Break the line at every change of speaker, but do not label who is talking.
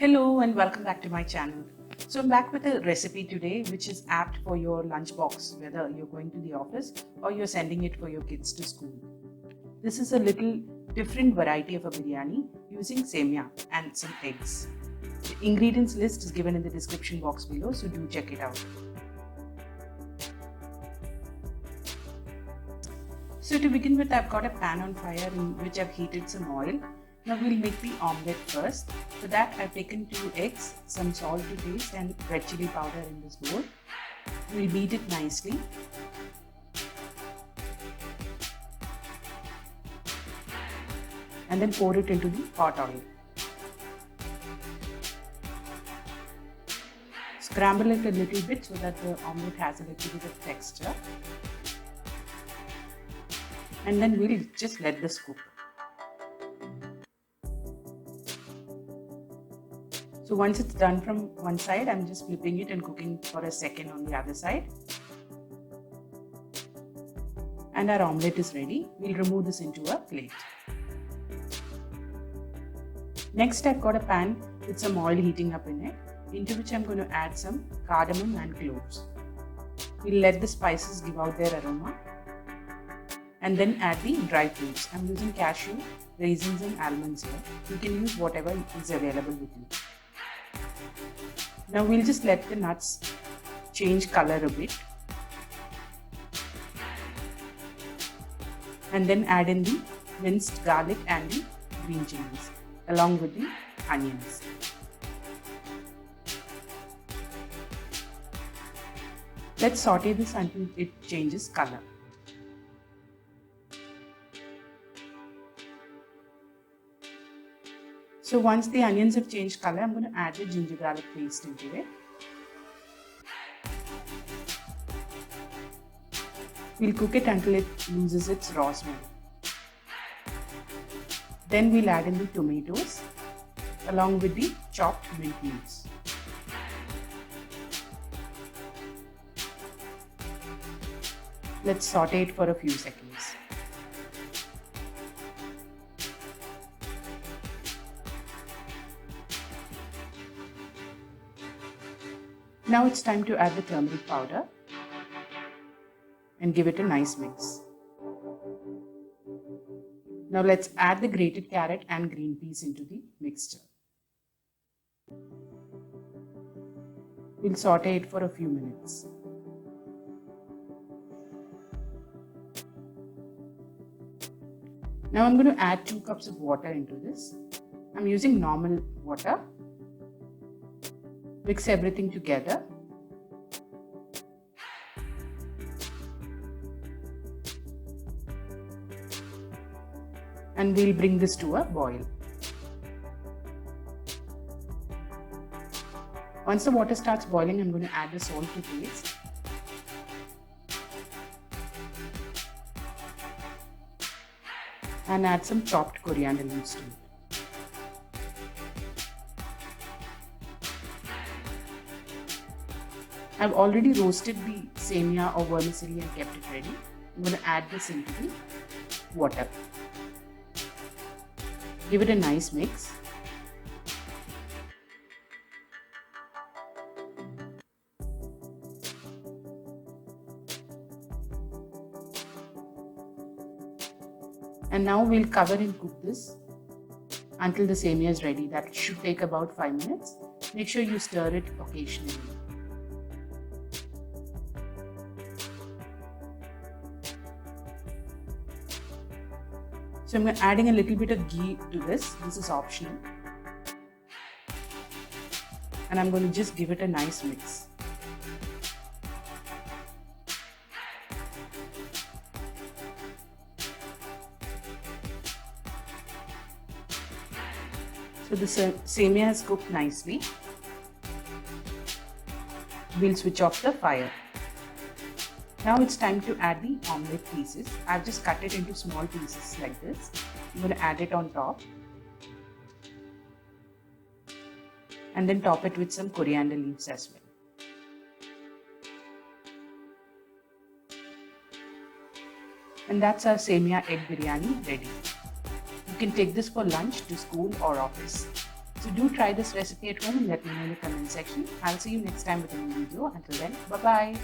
Hello and welcome back to my channel. So I'm back with a recipe today which is apt for your lunchbox, whether you're going to the office or you're sending it for your kids to school. This is a little different variety of a biryani using semiya and some eggs. The ingredients list is given in the description box below, so do check it out. So to begin with, I've got a pan on fire in which I've heated some oil. Now we'll make the omelette first. For that, I've taken 2 eggs, some salt to taste and red chilli powder in this bowl. We'll beat it nicely. And then pour it into the hot oil. Scramble it a little bit so that the omelette has a little bit of texture. And then we'll just let this cook. So once it's done from one side, I'm just flipping it and cooking for a second on the other side. And our omelette is ready. We'll remove this into a plate. Next, I've got a pan with some oil heating up in it, into which I'm going to add some cardamom and cloves. We'll let the spices give out their aroma. And then add the dry fruits. I'm using cashew, raisins and almonds here. You can use whatever is available with you. Now we'll just let the nuts change color a bit. And then add in the minced garlic and the green chillies along with the onions. Let's saute this until it changes color. So once the onions have changed color, I'm going to add the ginger garlic paste into it. We'll cook it until it loses its raw smell. Then we'll add in the tomatoes along with the chopped mint leaves. Let's saute it for a few seconds. Now it's time to add the turmeric powder and give it a nice mix. Now let's add the grated carrot and green peas into the mixture. We'll saute it for a few minutes. Now I'm going to add 2 cups of water into this. I'm using normal water. Mix everything together. And we'll bring this to a boil. Once the water starts boiling, I'm going to add the salt to taste. And add some chopped coriander leaves to it. I've already roasted the semiya or vermicelli and kept it ready. I'm going to add this into the water. Give it a nice mix. And now we'll cover and cook this until the semiya is ready. That should take about 5 minutes. Make sure you stir it occasionally. So I'm adding a little bit of ghee to this. This is optional. And I'm going to just give it a nice mix. So the semiya has cooked nicely. We'll switch off the fire. Now it's time to add the omelette pieces. I've just cut it into small pieces like this. I'm going to add it on top. And then top it with some coriander leaves as well. And that's our Semiya Egg Biriyani ready. You can take this for lunch to school or office. So do try this recipe at home and let me know in the comment section. I'll see you next time with a new video. Until then, bye-bye.